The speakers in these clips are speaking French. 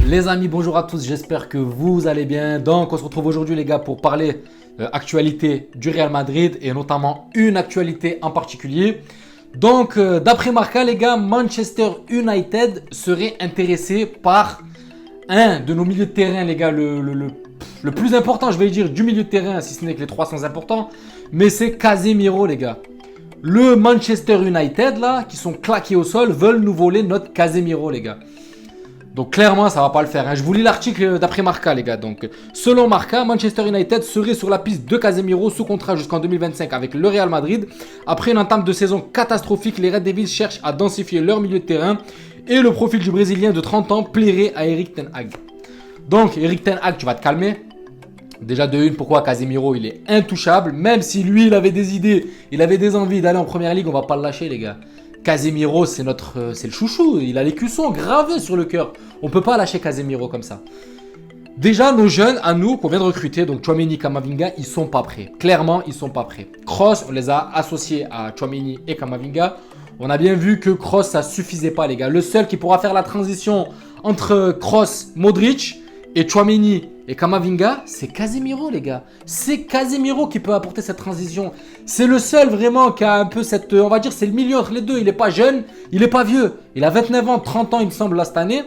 Les amis, bonjour à tous, j'espère que vous allez bien. Donc on se retrouve aujourd'hui les gars pour parler actualité du Real Madrid et notamment une actualité en particulier. Donc d'après Marca les gars, Manchester United serait intéressé par un de nos milieux de terrain les gars, le plus important je vais dire du milieu de terrain si ce n'est que les 300 importants. Mais c'est Casemiro les gars. Le Manchester United là, qui sont claqués au sol, veulent nous voler notre Casemiro les gars. Donc clairement, ça va pas le faire. Je vous lis l'article d'après Marca, les gars. Donc, selon Marca, Manchester United serait sur la piste de Casemiro sous contrat jusqu'en 2025 avec le Real Madrid. Après une entame de saison catastrophique, les Red Devils cherchent à densifier leur milieu de terrain et le profil du Brésilien de 30 ans plairait à Erik ten Hag. Donc, Erik ten Hag, tu vas te calmer. Déjà de une, pourquoi Casemiro, il est intouchable. Même si lui, il avait des idées, il avait des envies d'aller en première ligue, on va pas le lâcher, les gars. Casemiro, c'est le chouchou. Il a les cuissons gravés sur le cœur. On peut pas lâcher Casemiro comme ça. Déjà, nos jeunes, à nous, qu'on vient de recruter, donc Tchouaméni, Camavinga, ils sont pas prêts. Clairement, ils sont pas prêts. Kroos, on les a associés à Tchouaméni et Camavinga. On a bien vu que Kroos, ça suffisait pas, les gars. Le seul qui pourra faire la transition entre Kroos, Modric et Tchouaméni et Camavinga, c'est Casemiro, les gars. C'est Casemiro qui peut apporter cette transition. C'est le seul vraiment qui a un peu cette... On va dire, c'est le milieu entre les deux. Il est pas jeune, il est pas vieux. Il a 29 ans, 30 ans, il me semble, là, cette année.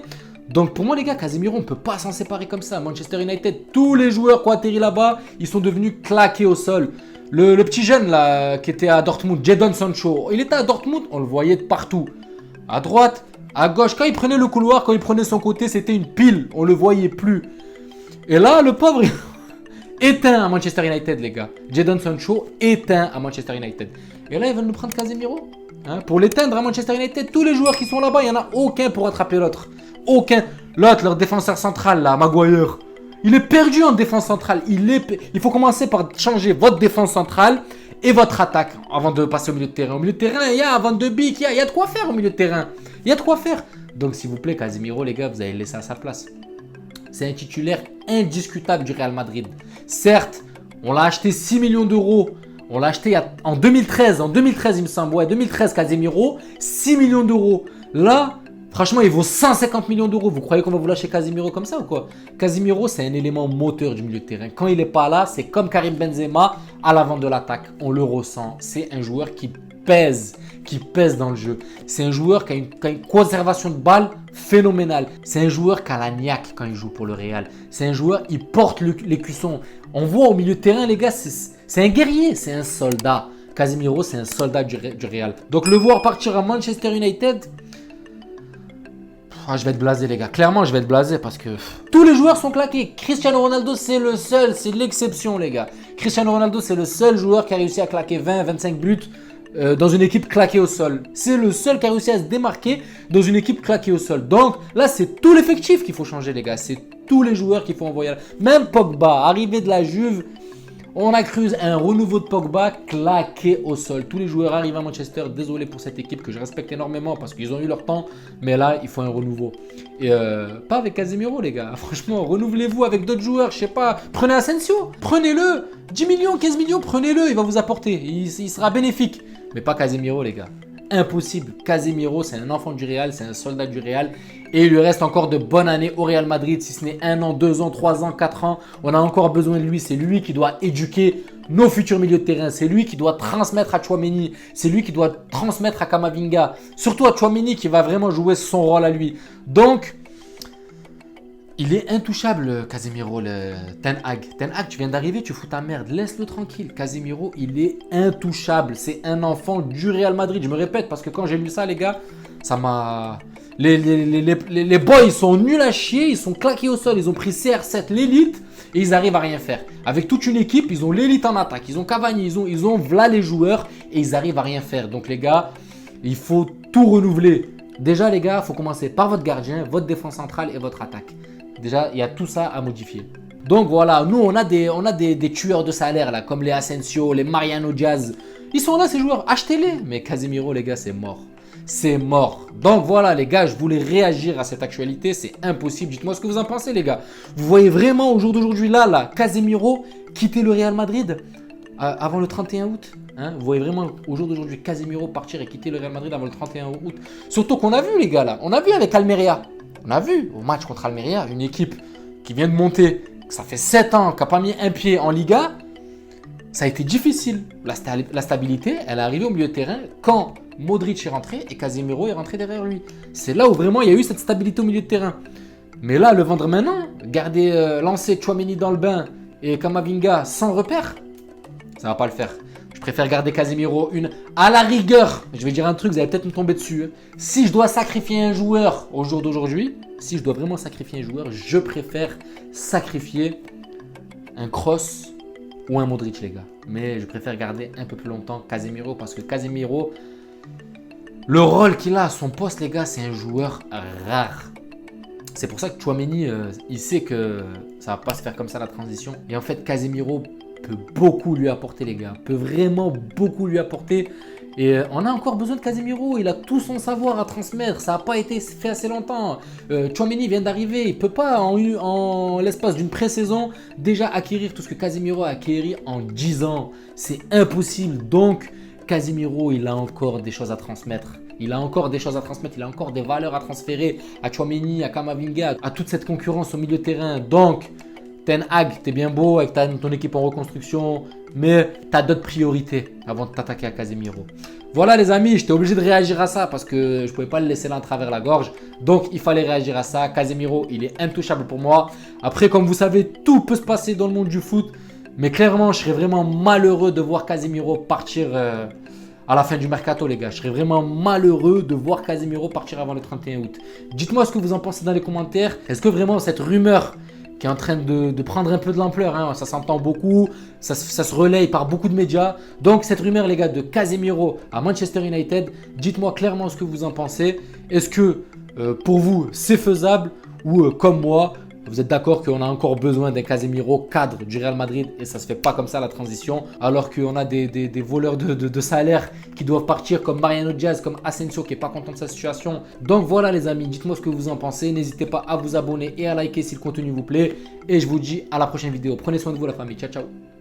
Donc, pour moi, les gars, Casemiro, on ne peut pas s'en séparer comme ça. Manchester United, tous les joueurs qui ont atterri là-bas, ils sont devenus claqués au sol. Le petit jeune, là, qui était à Dortmund, Jadon Sancho, il était à Dortmund, on le voyait de partout. À droite, à gauche. Quand il prenait le couloir, quand il prenait son côté, c'était une pile. On le voyait plus. Et là, le pauvre, éteint à Manchester United, les gars. Jadon Sancho éteint à Manchester United. Et là, ils veulent nous prendre Casemiro pour l'éteindre à Manchester United. Tous les joueurs qui sont là-bas, il n'y en a aucun pour attraper l'autre. Aucun. L'autre, leur défenseur central, là, Maguire. Il est perdu en défense centrale. Il faut commencer par changer votre défense centrale et votre attaque avant de passer au milieu de terrain. Au milieu de terrain, il y a 22 buts, il y a de quoi faire au milieu de terrain. Il y a de quoi faire. Donc, s'il vous plaît, Casemiro, les gars, vous allez le laisser à sa place. C'est un titulaire indiscutable du Real Madrid. Certes, on l'a acheté 6 millions d'euros. On l'a acheté en 2013. En 2013, il me semble. Ouais, 2013, Casemiro, 6 millions d'euros. Là, franchement, il vaut 150 millions d'euros. Vous croyez qu'on va vous lâcher Casemiro comme ça ou quoi? Casemiro, c'est un élément moteur du milieu de terrain. Quand il n'est pas là, c'est comme Karim Benzema à l'avant de l'attaque. On le ressent. C'est un joueur qui pèse dans le jeu. C'est un joueur qui a une conservation de balle phénoménale. C'est un joueur qui a la niaque quand il joue pour le Real. C'est un joueur, il porte les cuissons. On voit au milieu de terrain, les gars, c'est un guerrier, c'est un soldat. Casemiro, c'est un soldat du Real. Donc le voir partir à Manchester United... je vais être blasé, les gars. Clairement, je vais être blasé parce que tous les joueurs sont claqués. Cristiano Ronaldo, c'est le seul, c'est l'exception, les gars. Cristiano Ronaldo, c'est le seul joueur qui a réussi à claquer 20-25 buts dans une équipe claquée au sol. C'est le seul qui a réussi à se démarquer dans une équipe claquée au sol. Donc là, c'est tout l'effectif qu'il faut changer, les gars. C'est tous les joueurs qu'il faut envoyer. Même Pogba, arrivé de la Juve, on a cru un renouveau de Pogba claqué au sol. Tous les joueurs arrivent à Manchester. Désolé pour cette équipe que je respecte énormément parce qu'ils ont eu leur temps. Mais là, il faut un renouveau. Et pas avec Casemiro, les gars. Franchement, renouvelez-vous avec d'autres joueurs. Je sais pas. Prenez Asensio. Prenez-le. 10 millions, 15 millions, prenez-le. Il va vous apporter. Il sera bénéfique. Mais pas Casemiro, les gars. Impossible. Casemiro, c'est un enfant du Real. C'est un soldat du Real. Et il lui reste encore de bonnes années au Real Madrid, si ce n'est 1 an, 2 ans, 3 ans, 4 ans. On a encore besoin de lui. C'est lui qui doit éduquer nos futurs milieux de terrain. C'est lui qui doit transmettre à Tchouaméni. C'est lui qui doit transmettre à Camavinga. Surtout à Tchouaméni qui va vraiment jouer son rôle à lui. Donc, il est intouchable, Casemiro, le Ten Hag. Ten Hag, tu viens d'arriver, tu fous ta merde. Laisse-le tranquille. Casemiro, il est intouchable. C'est un enfant du Real Madrid. Je me répète parce que quand j'ai lu ça, les gars, ça m'a... Les boys, ils sont nuls à chier, ils sont claqués au sol, ils ont pris CR7, l'élite, et ils arrivent à rien faire. Avec toute une équipe, ils ont l'élite en attaque, ils ont Cavani, ils ont voilà les joueurs, et ils arrivent à rien faire. Donc les gars, il faut tout renouveler. Déjà les gars, il faut commencer par votre gardien, votre défense centrale et votre attaque. Déjà, il y a tout ça à modifier. Donc voilà, nous on a des tueurs de salaire là, comme les Asensio, les Mariano Diaz. Ils sont là ces joueurs, achetez-les. Mais Casemiro les gars, c'est mort. C'est mort. Donc voilà les gars, je voulais réagir à cette actualité. C'est impossible. Dites-moi ce que vous en pensez les gars. Vous voyez vraiment au jour d'aujourd'hui là, Casemiro quitter le Real Madrid avant le 31 août Vous voyez vraiment au jour d'aujourd'hui Casemiro partir et quitter le Real Madrid avant le 31 août. Surtout qu'on a vu les gars là. On a vu avec Almeria. On a vu au match contre Almeria, une équipe qui vient de monter, que ça fait 7 ans, qui n'a pas mis un pied en Liga, ça a été difficile. La stabilité, elle est arrivée au milieu de terrain quand Modric est rentré et Casemiro est rentré derrière lui. C'est là où vraiment il y a eu cette stabilité au milieu de terrain. Mais là, le vendre maintenant, garder, lancer Tchouaméni dans le bain et Kamavinga sans repère, ça ne va pas le faire. Je préfère garder Casemiro à la rigueur. Je vais dire un truc, vous allez peut-être me tomber dessus. Hein. Si je dois sacrifier un joueur au jour d'aujourd'hui, si je dois vraiment sacrifier un joueur, je préfère sacrifier un Kroos ou un Modric, les gars. Mais je préfère garder un peu plus longtemps Casemiro parce que Casemiro, le rôle qu'il a à son poste, les gars, c'est un joueur rare. C'est pour ça que Tchouaméni, il sait que ça ne va pas se faire comme ça la transition. Et en fait, Casemiro peut beaucoup lui apporter, les gars. Peut vraiment beaucoup lui apporter. Et on a encore besoin de Casemiro. Il a tout son savoir à transmettre. Ça n'a pas été fait assez longtemps. Tchouaméni vient d'arriver. Il ne peut pas, en l'espace d'une pré-saison, déjà acquérir tout ce que Casemiro a acquis en 10 ans. C'est impossible. Donc, Casemiro, il a encore des choses à transmettre. Il a encore des choses à transmettre. Il a encore des valeurs à transférer à Tchouaméni, à Kamavinga, à toute cette concurrence au milieu de terrain. Donc, Ten Hag, t'es bien beau avec ton équipe en reconstruction, mais t'as d'autres priorités avant de t'attaquer à Casemiro. Voilà les amis, j'étais obligé de réagir à ça parce que je ne pouvais pas le laisser là à travers la gorge. Donc il fallait réagir à ça. Casemiro, il est intouchable pour moi. Après, comme vous savez, tout peut se passer dans le monde du foot. Mais clairement, je serais vraiment malheureux de voir Casemiro partir à la fin du mercato, les gars. Je serais vraiment malheureux de voir Casemiro partir avant le 31 août. Dites-moi ce que vous en pensez dans les commentaires. Est-ce que vraiment cette rumeur qui est en train de prendre un peu de l'ampleur, hein. Ça s'entend beaucoup, ça se relaye par beaucoup de médias. Donc cette rumeur, les gars, de Casemiro à Manchester United, dites-moi clairement ce que vous en pensez. Est-ce que pour vous c'est faisable ou comme moi, vous êtes d'accord qu'on a encore besoin d'un Casemiro cadre du Real Madrid et ça ne se fait pas comme ça la transition, alors qu'on a des voleurs de salaire qui doivent partir comme Mariano Diaz, comme Asensio qui n'est pas content de sa situation. Donc voilà les amis, dites-moi ce que vous en pensez. N'hésitez pas à vous abonner et à liker si le contenu vous plaît. Et je vous dis à la prochaine vidéo. Prenez soin de vous la famille. Ciao ciao.